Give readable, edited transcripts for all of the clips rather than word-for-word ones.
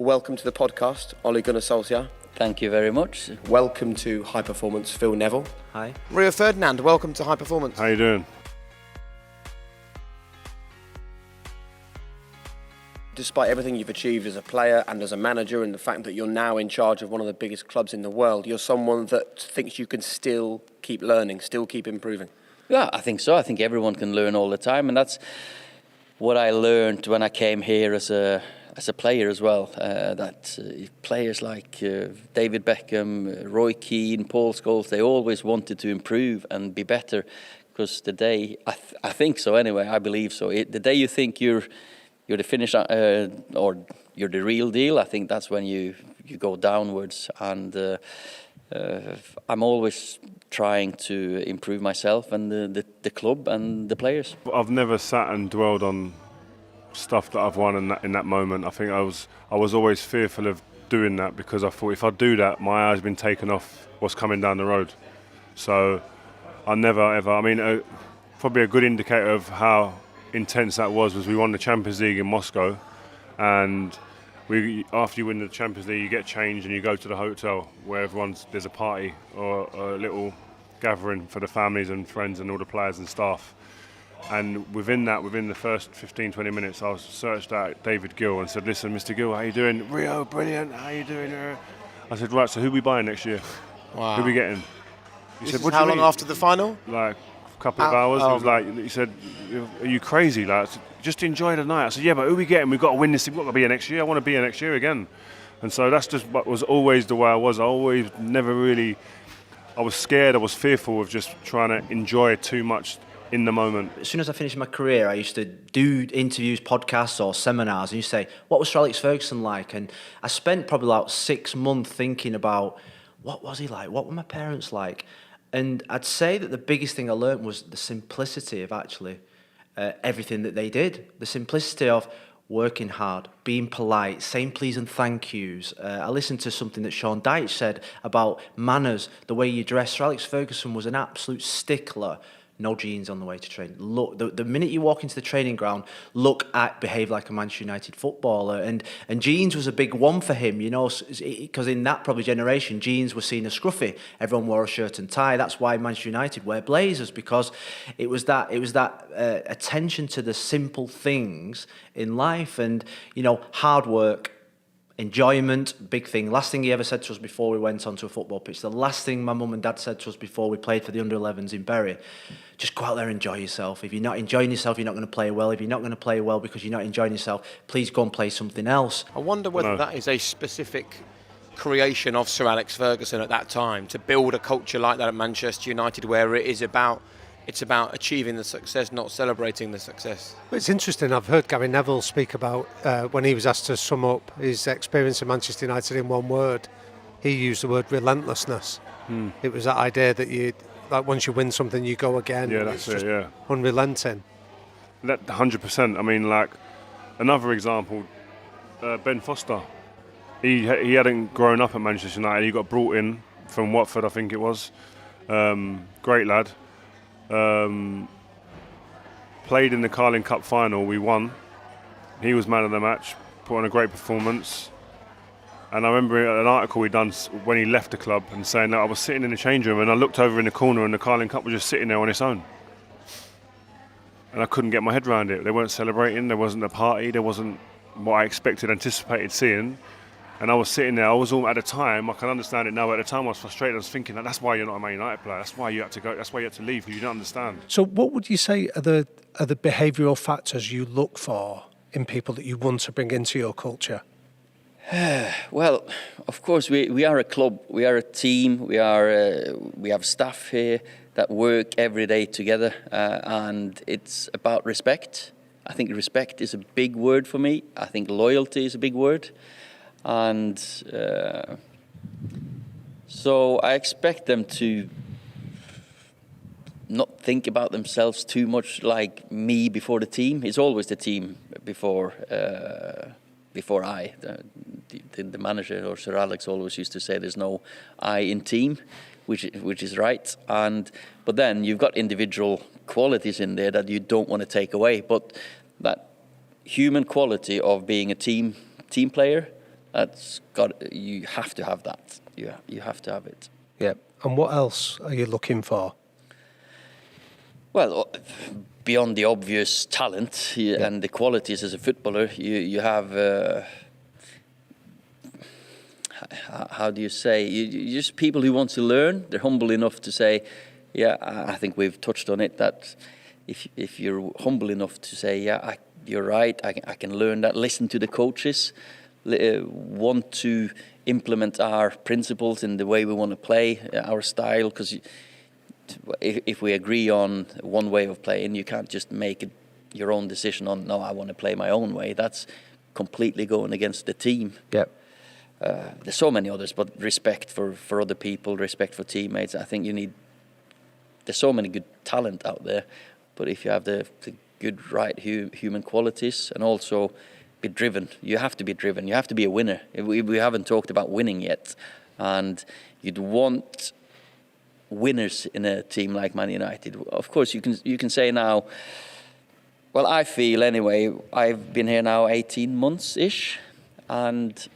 welcome to the podcast, Ole Gunnar Solskjaer. Thank you very much. Welcome to High Performance, Phil Neville. Hi. Rio Ferdinand, welcome to High Performance. How you doing? Despite everything you've achieved as a player and as a manager, and the fact that you're now in charge of one of the biggest clubs in the world, you're someone that thinks you can still keep learning, still keep improving. Yeah, I think so. I think everyone can learn all the time, and that's what I learned when I came here as a player as well. That players like David Beckham, Roy Keane, Paul Scholes, they always wanted to improve and be better, because the day I think so anyway. I believe so. The day you think you're the finish or you're the real deal, I think that's when you go downwards. And I'm always trying to improve myself and the club and the players. I've never sat and dwelled on stuff that I've won in that moment. I think I was always fearful of doing that, because I thought if I do that, my eyes have been taken off what's coming down the road. So I never ever. I mean, probably a good indicator of how intense that was we won the Champions League in Moscow, and after you win the Champions League, you get changed and you go to the hotel where there's a party or a little gathering for the families and friends and all the players and staff. And within the first 15-20 minutes, I searched out David Gill and said, "Listen, Mr. Gill, how you doing?" "Rio, brilliant. How you doing?" I said, "Right, so who are we buying next year? Wow. Who are we getting?" He said, "What do how you long mean?" after the final? Like a couple of hours. It was like, he said, "Are you crazy? Like, just enjoy the night." I said, "Yeah, but who are we getting? We've got to win this. We've got to be here next year. I want to be here next year again." And so that's just what was always the way I was. I was scared. I was fearful of just trying to enjoy too much in the moment. As soon as I finished my career, I used to do interviews, podcasts or seminars, and you say, what was Sir Alex Ferguson like? And I spent probably about 6 months thinking about, what was he like? What were my parents like? And I'd say that the biggest thing I learned was the simplicity of actually everything that they did. The simplicity of working hard, being polite, saying please and thank yous. I listened to something that Sean Dyche said about manners, the way you dress. Sir Alex Ferguson was an absolute stickler. No jeans on the way to train. Look, the minute you walk into the training ground, behave like a Manchester United footballer. And jeans was a big one for him, you know, because in that probably generation, jeans were seen as scruffy. Everyone wore a shirt and tie. That's why Manchester United wear blazers, because it was that attention to the simple things in life, and you know, hard work. Enjoyment, big thing. Last thing he ever said to us before we went onto a football pitch, the last thing my mum and dad said to us before we played for the under-11s in Bury, just go out there and enjoy yourself. If you're not enjoying yourself, you're not going to play well. If you're not going to play well because you're not enjoying yourself, please go and play something else. I wonder whether that is a specific creation of Sir Alex Ferguson at that time, to build a culture like that at Manchester United, where it's about achieving the success, not celebrating the success. It's interesting. I've heard Gary Neville speak about when he was asked to sum up his experience at Manchester United in one word. He used the word relentlessness. It was that idea that once you win something, you go again. Yeah, that's it. Yeah, unrelenting. That 100%. I mean, like another example, Ben Foster. He hadn't grown up at Manchester United. He got brought in from Watford, I think it was. Great lad. Played in the Carling Cup final, we won. He was man of the match, put on a great performance. And I remember an article we'd done when he left the club and saying that I was sitting in the change room and I looked over in the corner and the Carling Cup was just sitting there on its own. And I couldn't get my head around it. They weren't celebrating, there wasn't a party, there wasn't what I anticipated seeing. And I was sitting there, at the time, I can understand it now, but at the time I was frustrated. I was thinking, that's why you're not a Man United player. That's why you had to go. That's why you had to leave, because you don't understand. So what would you say are the behavioural factors you look for in people that you want to bring into your culture? Well, of course, we are a club, we are a team, we have staff here that work every day together, and it's about respect. I think respect is a big word for me. I think loyalty is a big word. And so I expect them to not think about themselves too much like me before the team. It's always the team before I. The manager, or Sir Alex, always used to say there's no I in team, which is right. But then you've got individual qualities in there that you don't want to take away. But that human quality of being a team player, You have to have that. You have to have it. Yeah. And what else are you looking for? Well, beyond the obvious talent and the qualities as a footballer, you have. How do you say? You just people who want to learn. They're humble enough to say, "Yeah, I think we've touched on it. That if you're humble enough to say, yeah, you're right. I can learn that. Listen to the coaches. Want to implement our principles in the way we want to play, our style. Because if we agree on one way of playing, you can't just make your own decision on, no, I want to play my own way. That's completely going against the team. Yep. There's so many others, but respect for other people, respect for teammates. I think there's so many good talent out there, but if you have the good, right human qualities, and also be driven. You have to be driven. You have to be a winner. We haven't talked about winning yet, and you'd want winners in a team like Man United. Of course, you can say now. Well, I feel anyway. I've been here now 18 months-ish, and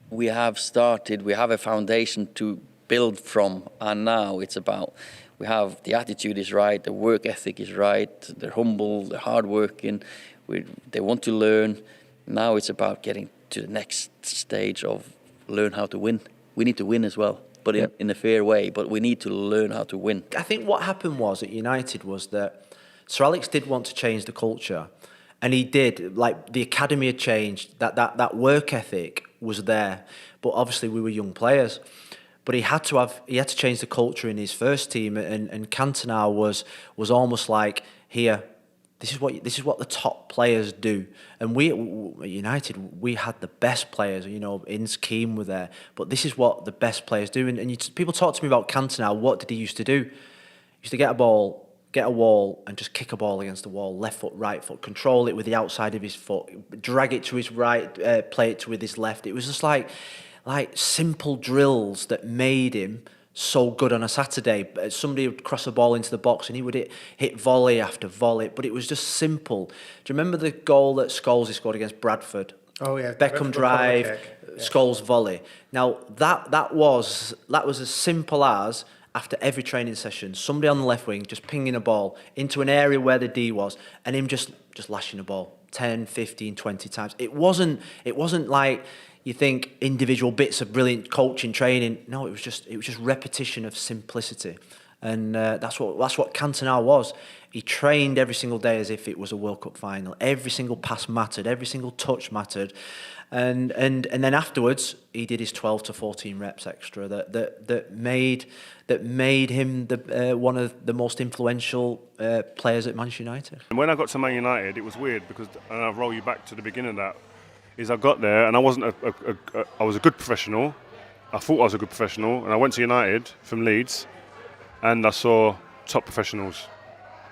we have a foundation to build from, and now it's about, the attitude is right, the work ethic is right, they're humble, they're hardworking, they want to learn. Now it's about getting to the next stage of learn how to win. We need to win as well, but in a fair way, but we need to learn how to win. I think what happened was at United was that Sir Alex did want to change the culture, and he did. Like, the academy had changed, that work ethic was there, but obviously we were young players. But he had to change the culture in his first team, and Cantona was almost like, here, this is what the top players do. And we at United, we had the best players. Ince, Keane were there, but this is what the best players do. And people talk to me about Cantona. What did he used to do? He used to get a ball, get a wall, and just kick a ball against the wall, left foot, right foot, control it with the outside of his foot, drag it to his right, play it with his left. It was just like simple drills that made him so good on a Saturday. Somebody would cross a ball into the box and he would hit volley after volley, but it was just simple. Do you remember the goal that Scholes scored against Bradford? Oh yeah, Beckham drive, Scholes volley. Now that was as simple as, after every training session, somebody on the left wing just pinging a ball into an area where the D was, and him just lashing a ball 10, 15, 20 times. It wasn't like you think individual bits of brilliant coaching, training. No, it was just repetition of simplicity, and that's what Cantona was. He trained every single day as if it was a World Cup final. Every single pass mattered. Every single touch mattered. And then afterwards, he did his 12 to 14 reps extra that made him one of the most influential players at Manchester United. And when I got to Man United, it was weird because, and I'll roll you back to the beginning of that, is I got there and I wasn't I was a good professional. I thought I was a good professional, and I went to United from Leeds, and I saw top professionals,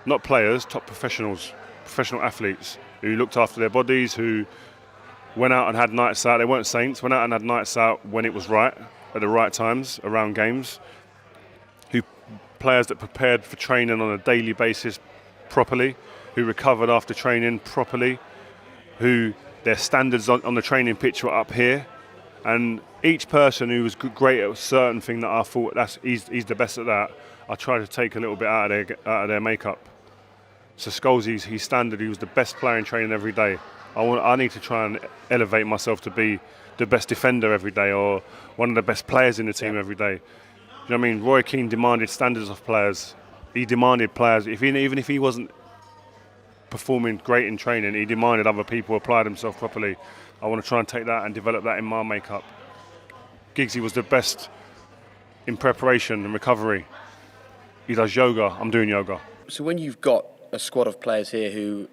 not players, top professionals, professional athletes who looked after their bodies, who went out and had nights out. They weren't saints. Went out and had nights out when it was right, at the right times, around games. Players that prepared for training on a daily basis properly, who recovered after training properly, who their standards on the training pitch were up here. And each person who was great at a certain thing that I thought he's the best at that, I tried to take a little bit out of their makeup. So Scholes, his standard, he was the best player in training every day. I need to try and elevate myself to be the best defender every day, or one of the best players in the team every day. You know what I mean? Roy Keane demanded standards of players. He demanded players, even if he wasn't performing great in training, he demanded other people apply themselves properly. I want to try and take that and develop that in my makeup. Giggsy was the best in preparation and recovery. He does yoga, I'm doing yoga. So when you've got a squad of players here who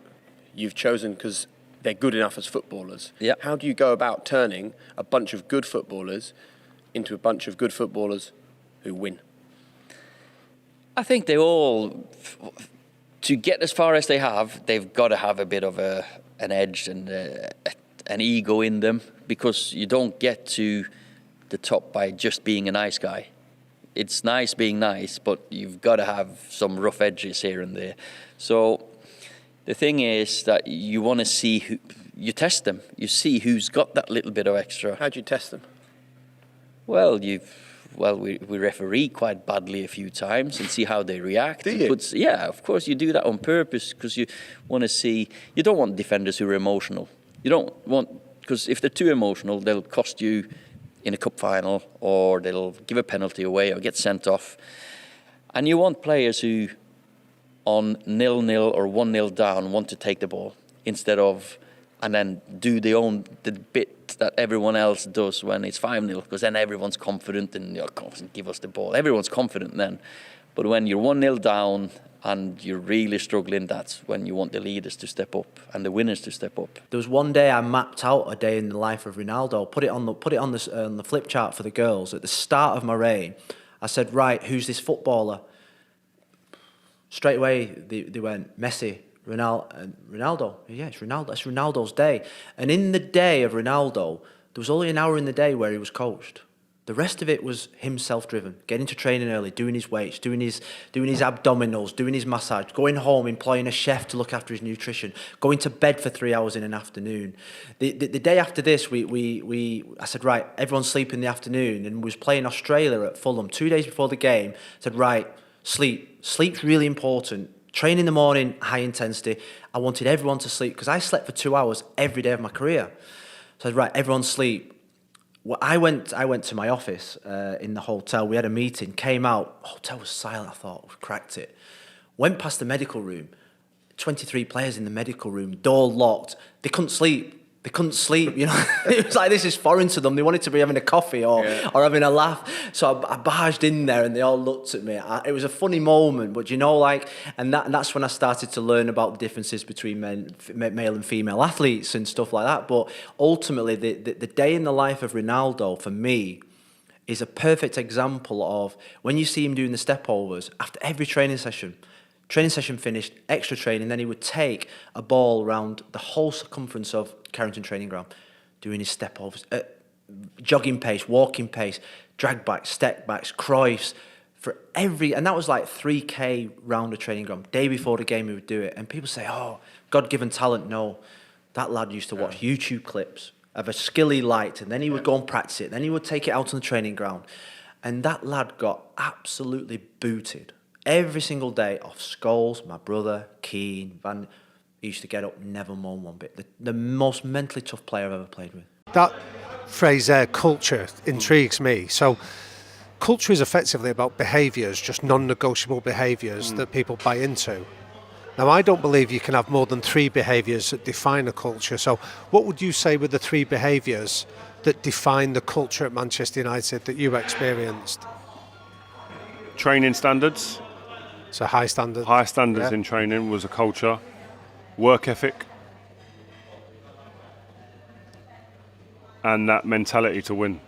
you've chosen because they're good enough as footballers, how do you go about turning a bunch of good footballers into a bunch of good footballers who win? I think they all, to get as far as they have, they've got to have a bit of an edge and an ego in them, because you don't get to the top by just being a nice guy. It's nice being nice, but you've got to have some rough edges here and there. So the thing is that you want to see you test them. You see who's got that little bit of extra. How do you test them? Well, we referee quite badly a few times and see how they react. Do you? But, yeah, of course you do that on purpose because you want to see. You don't want defenders who are emotional. You don't want, because if they're too emotional, they'll cost you in a cup final, or they'll give a penalty away or get sent off. And you want players who, on 0-0 or 1-0 down, want to take the ball instead of, and then do the bit that everyone else does when it's 5-0, because then everyone's confident and give us the ball. Everyone's confident then. But when you're 1-0 down and you're really struggling, that's when you want the leaders to step up and the winners to step up. There was one day I mapped out a day in the life of Ronaldo, put it on the flip chart for the girls at the start of my reign. I said, right, who's this footballer? Straight away they went Messi, Ronaldo. Yeah, it's Ronaldo. It's Ronaldo's day. And in the day of Ronaldo, there was only an hour in the day where he was coached. The rest of it was him self-driven, getting to training early, doing his weights, doing his abdominals, doing his massage, going home, employing a chef to look after his nutrition, going to bed for 3 hours in an afternoon. The day after this, I said, right, everyone sleep in the afternoon, and was playing Australia at Fulham 2 days before the game. I said, right, sleep's really important. Train in the morning, high intensity. I wanted everyone to sleep because I slept for 2 hours every day of my career. So I said, right, everyone sleep. Well, I went to my office in the hotel. We had a meeting, came out. Hotel was silent. I thought, we've cracked it. Went past the medical room. 23 players in the medical room, door locked. They couldn't sleep. You know. It was like, this is foreign to them. They wanted to be having a coffee or having a laugh. So I barged in there and they all looked at me. It was a funny moment, but and that's when I started to learn about the differences between male and female athletes and stuff like that. But ultimately, the day in the life of Ronaldo, for me, is a perfect example of when you see him doing the step overs after every training session finished, extra training, then he would take a ball around the whole circumference of Carrington training ground, doing his step overs, jogging pace, walking pace, drag backs, step backs, Cruyffs, and that was like 3K round a training ground. Day before the game he would do it. And people say, oh, God-given talent. No, that lad used to watch YouTube clips of a skill he liked, and then he would go and practice it, then he would take it out on the training ground. And that lad got absolutely booted every single day off Scholes, my brother, Keane, he used to get up, never moan one bit. The most mentally tough player I've ever played with. That phrase there, culture, intrigues me. So culture is effectively about behaviours, just non-negotiable behaviours that people buy into. Now, I don't believe you can have more than 3 behaviours that define a culture. So what would you say were the 3 behaviours that define the culture at Manchester United that you experienced? Training standards. So high standards. High standards in training was a culture. Work ethic. And that mentality to win.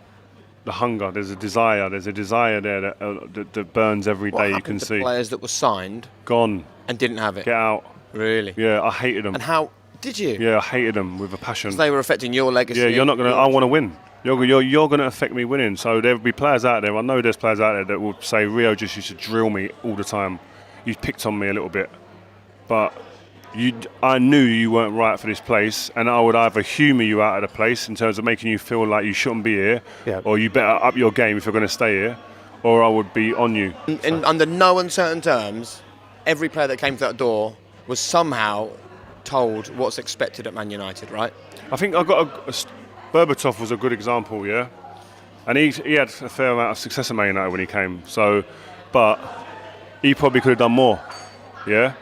The hunger, there's a desire there that burns every day, you can see. Players that were signed, gone, and didn't have it. Get out. Really? Yeah, I hated them. And how did you? Yeah, I hated them with a passion. Because they were affecting your legacy. Yeah, you're not gonna. I want to win. You're going to affect me winning. So there'll be players out there. I know there's players out there that will say Rio just used to drill me all the time. You picked on me a little bit, but I knew you weren't right for this place, and I would either humour you out of the place in terms of making you feel like you shouldn't be here, or you better up your game if you're going to stay here, or I would be on you. Under no uncertain terms, every player that came through that door was somehow told what's expected at Man United, right? I think I got Berbatov was a good example, yeah, and he had a fair amount of success at Man United when he came. So, but he probably could have done more, yeah.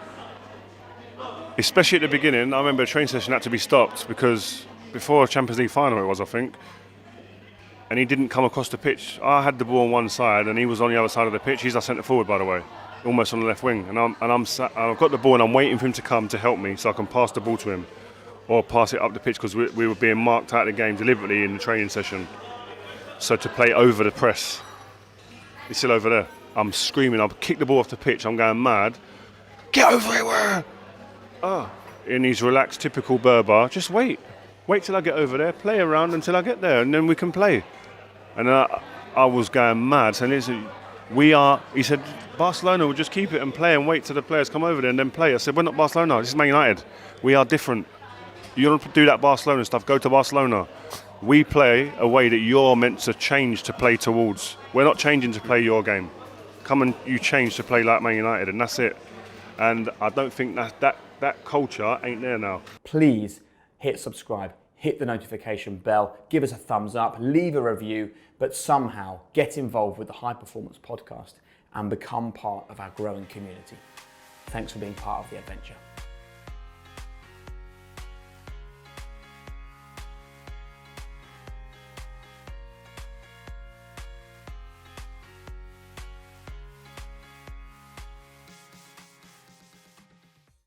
Especially at the beginning, I remember a training session had to be stopped because before a Champions League final it was, I think, and he didn't come across the pitch. I had the ball on one side and he was on the other side of the pitch. He's our centre forward, by the way, almost on the left wing, and I've got the ball and I'm waiting for him to come to help me so I can pass the ball to him or pass it up the pitch because we were being marked out of the game deliberately in the training session. So to play over the press, he's still over there. I'm screaming, I've kicked the ball off the pitch, I'm going mad. Get over here! In his relaxed, typical Berber, just wait till I get over there, play around until I get there, and then we can play. And I was going mad. So listen, he said, Barcelona will just keep it and play and wait till the players come over there and then play. I said, we're not Barcelona, this is Man United. We are different. You want to do that Barcelona stuff, go to Barcelona. We play a way that you're meant to change to play towards. We're not changing to play your game. Come and you change to play like Man United, and that's it. And I don't think that culture ain't there now. Please hit subscribe, hit the notification bell, give us a thumbs up, leave a review, but somehow get involved with the High Performance Podcast and become part of our growing community. Thanks for being part of the adventure.